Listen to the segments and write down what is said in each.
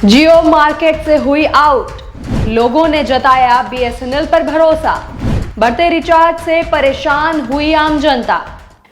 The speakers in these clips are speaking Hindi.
जियो मार्केट से हुई आउट, लोगों ने जताया बीएसएनएल पर भरोसा, बढ़ते रिचार्ज से परेशान हुई आम जनता।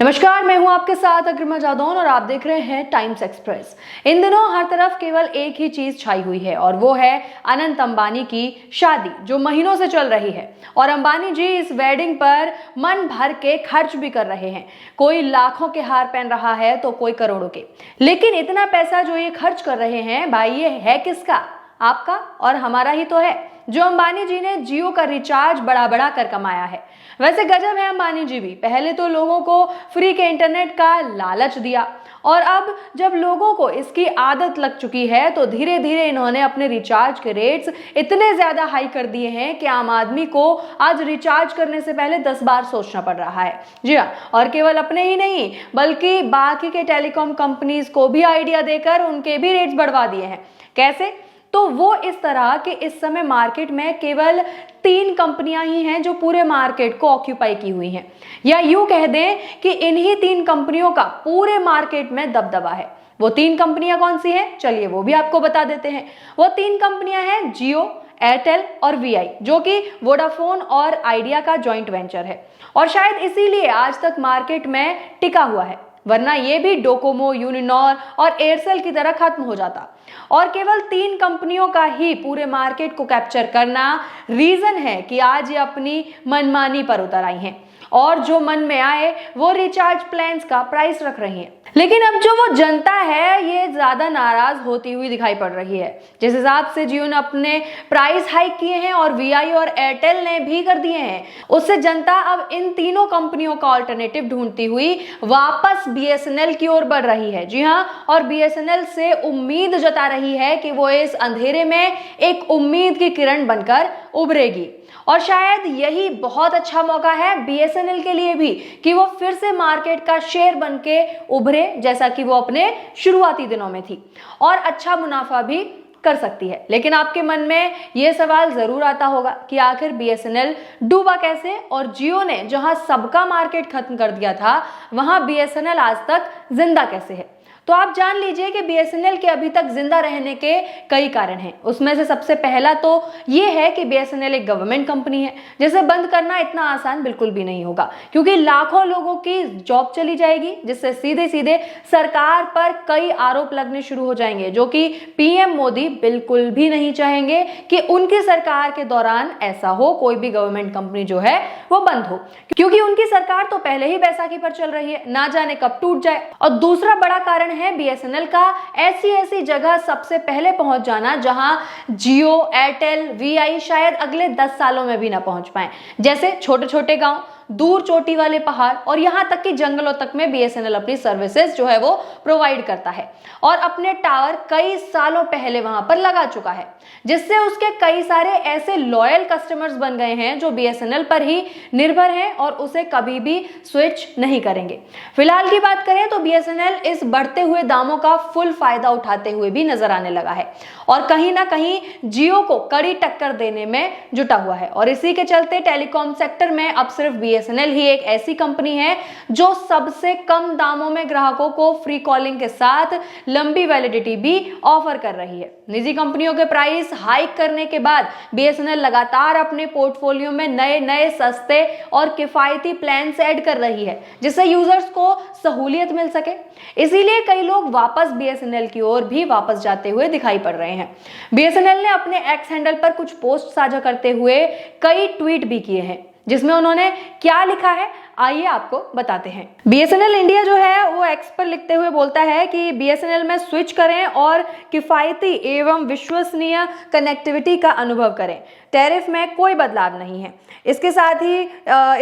नमस्कार, मैं हूं आपके साथ अग्रिमा जादौन और आप देख रहे हैं टाइम्स एक्सप्रेस। इन दिनों हर तरफ केवल एक ही चीज छाई हुई है और वो है अनंत अंबानी की शादी, जो महीनों से चल रही है। और अंबानी जी इस वेडिंग पर मन भर के खर्च भी कर रहे हैं। कोई लाखों के हार पहन रहा है तो कोई करोड़ों के। लेकिन इतना पैसा जो ये खर्च कर रहे हैं, भाई ये है किसका? आपका और हमारा ही तो है, जो अंबानी जी ने जियो का रिचार्ज बढ़ा बढ़ा कर कमाया है। वैसे गजब है अंबानी जी भी। पहले तो लोगों को फ्री के इंटरनेट का लालच दिया और अब जब लोगों को इसकी आदत लग चुकी है तो धीरे धीरे इन्होंने अपने रिचार्ज के रेट्स इतने ज्यादा हाई कर दिए हैं कि आम आदमी को आज रिचार्ज करने से पहले 10 बार सोचना पड़ रहा है। जी हाँ, और केवल अपने ही नहीं बल्कि बाकी के टेलीकॉम कंपनीज को भी आइडिया देकर उनके भी रेट्स बढ़वा दिए हैं। कैसे? तो वो इस तरह कि इस समय मार्केट में केवल 3 कंपनियां ही हैं जो पूरे मार्केट को ऑक्यूपाई की हुई हैं, या यूं कह दें कि इन्हीं 3 कंपनियों का पूरे मार्केट में दबदबा है। वो 3 कंपनियां कौन सी हैं? चलिए वो भी आपको बता देते हैं। वो 3 कंपनियां हैं जियो, एयरटेल और वीआई, जो कि वोडाफोन और आइडिया का जॉइंट वेंचर है और शायद इसीलिए आज तक मार्केट में टिका हुआ है, वरना ये भी डोकोमो, यूनिनॉर और एयरसेल की तरह खत्म हो जाता। और केवल 3 कंपनियों का ही पूरे मार्केट को कैप्चर करना रीजन है कि आज ये अपनी मनमानी पर उतर आई हैं और जो मन में आए वो रिचार्ज प्लान्स का प्राइस रख रही हैं। लेकिन अब जो वो जनता है ये ज्यादा नाराज होती हुई दिखाई पड़ रही है। जिस हिसाब से जियो ने अपने प्राइस हाइक किए हैं और वीआई और एयरटेल ने भी कर दिए हैं, उससे जनता अब इन तीनों कंपनियों का ऑल्टरनेटिव ढूंढती हुई वापस बीएसएनएल की ओर बढ़ रही है। जी हाँ, और बीएसएनएल से उम्मीद जता रही है कि वो इस अंधेरे में एक उम्मीद की किरण बनकर उभरेगी। और शायद यही बहुत अच्छा मौका है बीएसएनएल के लिए भी कि वो फिर से मार्केट का शेयर बनके उभरे, जैसा कि वो अपने शुरुआती दिनों में थी, और अच्छा मुनाफा भी कर सकती है। लेकिन आपके मन में ये सवाल जरूर आता होगा कि आखिर बीएसएनएल डूबा कैसे, और जियो ने जहां सबका मार्केट खत्म कर दिया था वहां बीएसएनएल आज तक जिंदा कैसे है। तो आप जान लीजिए कि बीएसएनएल के अभी तक जिंदा रहने के कई कारण हैं। उसमें से सबसे पहला तो ये है कि बीएसएनएल एक गवर्नमेंट कंपनी है, जिसे बंद करना इतना आसान बिल्कुल भी नहीं होगा, क्योंकि लाखों लोगों की जॉब चली जाएगी, जिससे सीधे सीधे सरकार पर कई आरोप लगने शुरू हो जाएंगे, जो कि पीएम मोदी बिल्कुल भी नहीं चाहेंगे कि उनकी सरकार के दौरान ऐसा हो, कोई भी गवर्नमेंट कंपनी जो है वो बंद हो, क्योंकि उनकी सरकार तो पहले ही बैसाखी पर चल रही है, ना जाने कब टूट जाए। और दूसरा बड़ा कारण है बीएसएनएल का ऐसी जगह सबसे पहले पहुंच जाना जहां जियो, एयरटेल, वीआई शायद अगले 10 सालों में भी ना पहुंच पाए, जैसे छोटे छोटे गांव, दूर चोटी वाले पहाड़ और यहां तक कि जंगलों तक में बीएसएनएल अपनी सर्विसेज जो है वो प्रोवाइड करता है और अपने टावर कई सालों पहले वहां पर लगा चुका है, जिससे उसके कई सारे ऐसे लॉयल कस्टमर्स बन गए हैं जो बीएसएनएल पर ही निर्भर हैं और उसे कभी भी स्विच नहीं करेंगे। फिलहाल की बात करें तो बीएसएनएल इस बढ़ते हुए दामों का फुल फायदा उठाते हुए भी नजर आने लगा है और कहीं ना कहीं जियो को कड़ी टक्कर देने में जुटा हुआ है। और इसी के चलते टेलीकॉम सेक्टर में अब सिर्फ बीएसएनएल ही एक ऐसी कंपनी है जो सबसे कम दामों में ग्राहकों को फ्री कॉलिंग के साथ लंबी वैलिडिटी भी ऑफर कर रही है। निजी कंपनियों के प्राइस हाइक करने के बाद बीएसएनएल लगातार अपने पोर्टफोलियो में नए नए सस्ते और किफायती प्लान्स ऐड कर रही है, जिससे यूजर्स को सहूलियत मिल सके। इसीलिए कई लोग वापस बीएसएनएल की ओर भी वापस जाते हुए दिखाई पड़ रहे हैं। बीएसएनएल ने अपने एक्स हैंडल पर कुछ पोस्ट साझा करते हुए कई ट्वीट भी किए हैं, जिसमें उन्होंने क्या लिखा है आइए आपको बताते हैं। बीएसएनएल इंडिया जो है वो एक्स पर लिखते हुए बोलता है कि बीएसएनएल में स्विच करें और किफायती एवं विश्वसनीय कनेक्टिविटी का अनुभव करें। टैरिफ में कोई बदलाव नहीं है। इसके साथ ही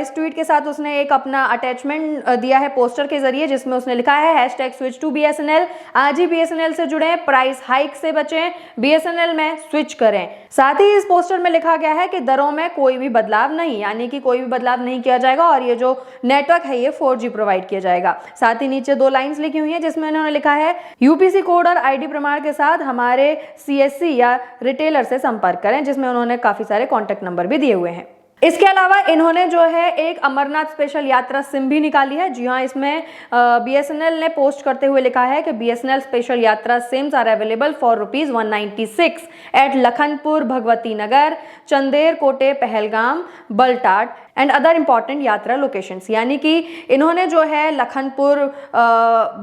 इस ट्वीट के साथ उसने एक अपना अटैचमेंट दिया है पोस्टर के जरिए, जिसमें उसने लिखा है #switch to BSNL। आज ही बीएसएनएल से जुड़ें, प्राइस हाइक से बचें, बीएसएनएल में स्विच करें। साथ ही इस पोस्टर में लिखा गया है कि दरों में कोई भी बदलाव नहीं, यानी कि कोई भी बदलाव नहीं किया जाएगा और ये जो नेटवर्क है ये 4G प्रोवाइड किया जाएगा। साथ ही नीचे 2 लाइंस लिखी हुई हैं जिसमें उन्होंने लिखा है यूपीसी कोड और आईडी प्रमाण के साथ हमारे सीएससी या रिटेलर से संपर्क करें, जिसमें उन्होंने काफी सारे कॉन्टैक्ट नंबर भी दिए हुए हैं। इसके अलावा इन्होंने जो है एक अमरनाथ स्पेशल यात्रा सिम भी निकाली है। जी हाँ, इसमें BSNL ने पोस्ट करते हुए लिखा है कि BSNL स्पेशल यात्रा SIMs are available for ₹196 at Lakhanpur, Bhagwati Nagar, Chander Kote, Pahalgam, Baltal and other important यात्रा लोकेशंस। यानी कि इन्होंने जो है लखनपुर,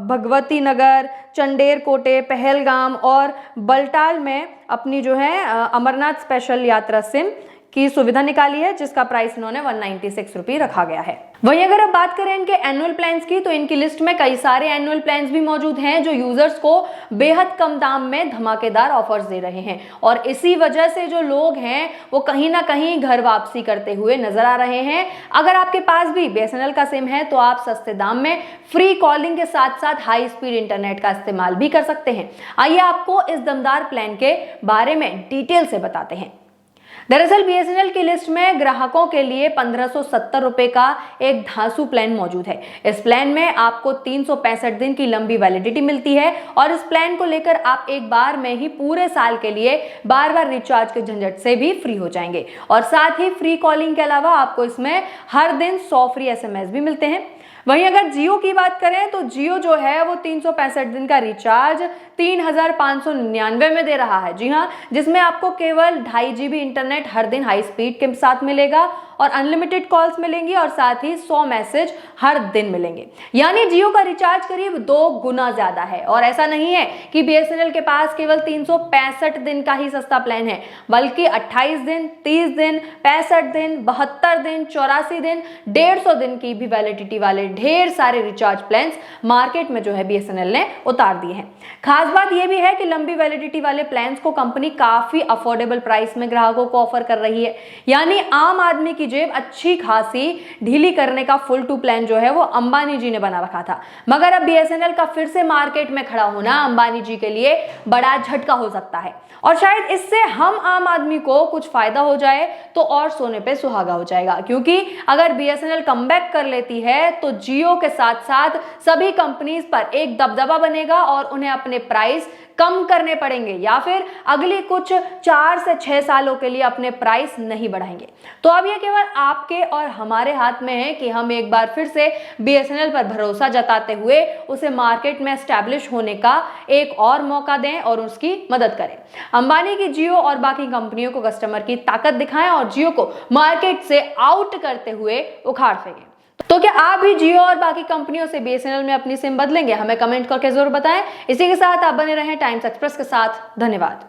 भगवती नगर, चंडेर कोटे, पहलगाम और बलटाल में अपनी जो है अमरनाथ स्पेशल यात्रा सिम की सुविधा निकाली है, जिसका प्राइस इन्होंने 196 रुपये रखा गया है। वहीं अगर अब बात करें इनके एनुअल प्लान्स की, तो इनकी लिस्ट में कई सारे एनुअल प्लान्स भी मौजूद हैं जो यूजर्स को बेहद कम दाम में धमाकेदार ऑफर्स दे रहे हैं, और इसी वजह से जो लोग हैं वो कहीं ना कहीं घर वापसी करते हुए नजर आ रहे हैं। अगर आपके पास भी BSNL का सिम है तो आप सस्ते दाम में फ्री कॉलिंग के साथ साथ हाई स्पीड इंटरनेट का इस्तेमाल भी कर सकते हैं। आइए आपको इस दमदार प्लान के बारे में डिटेल से बताते हैं। दरअसल BSNL की लिस्ट में ग्राहकों के लिए 1570 रुपए का एक धांसू प्लान मौजूद है। इस प्लान में आपको 365 दिन की लंबी वैलिडिटी मिलती है, और इस प्लान को लेकर आप एक बार में ही पूरे साल के लिए बार बार रिचार्ज के झंझट से भी फ्री हो जाएंगे। और साथ ही फ्री कॉलिंग के अलावा आपको इसमें हर दिन 100 फ्री SMS भी मिलते हैं। वहीं अगर जियो की बात करें तो जियो जो है वो 365 दिन का रिचार्ज 3599 में दे रहा है। जी हाँ, जिसमें आपको केवल 2.5 GB इंटरनेट हर दिन हाई स्पीड के साथ मिलेगा, और अनलिमिटेड कॉल्स मिलेंगी, और साथ ही 100 मैसेज हर दिन मिलेंगे। यानी जियो का रिचार्ज करीब 2 गुना ज्यादा है। और ऐसा नहीं है कि BSNL के पास केवल 365 दिन का ही सस्ता प्लान है, बल्कि 28 दिन, 30 दिन, 65 दिन, 72 दिन, 84 दिन, 150 दिन की भी वैलिडिटी वाले ढेर सारे रिचार्ज प्लान्स मार्केट में जो है BSNL ने उतार दिए हैं। खास बात यह भी है कि लंबी वैलिडिटी वाले प्लान्स को कंपनी काफी अफोर्डेबल प्राइस में ग्राहकों को ऑफर कर रही है। यानी आम आदमी की जेब अच्छी खासी ढीली करने का फुल टू प्लान जो है वो अंबानी जी ने बना रखा था। मगर अब BSNL का फिर से मार्केट में खड़ा होना अंबानी जी के लिए बड़ा झटका हो सकता है, और शायद इससे हम आम आदमी को कुछ फायदा हो जाए तो और सोने पे सुहागा हो जाएगा। क्योंकि अगर BSNL कमबैक कर लेती है तो जियो के साथ साथ सभी कंपनीज पर एक दबदबा बनेगा, और उन्हें अपने प्राइस कम करने पड़ेंगे, या फिर अगली कुछ 4 से 6 सालों के लिए अपने प्राइस नहीं बढ़ाएंगे। तो अब यह केवल आपके और हमारे हाथ में है कि हम एक बार फिर से BSNL पर भरोसा जताते हुए उसे मार्केट में एस्टैब्लिश होने का एक और मौका दें और उसकी मदद करें। अंबानी की जियो और बाकी कंपनियों को कस्टमर की ताकत दिखाएं और जियो को मार्केट से आउट करते हुए उखाड़ फेंकें। तो क्या आप भी जियो और बाकी कंपनियों से BSNL में अपनी सिम बदलेंगे? हमें कमेंट करके जरूर बताएं। इसी के साथ आप बने रहें टाइम्स एक्सप्रेस के साथ। धन्यवाद।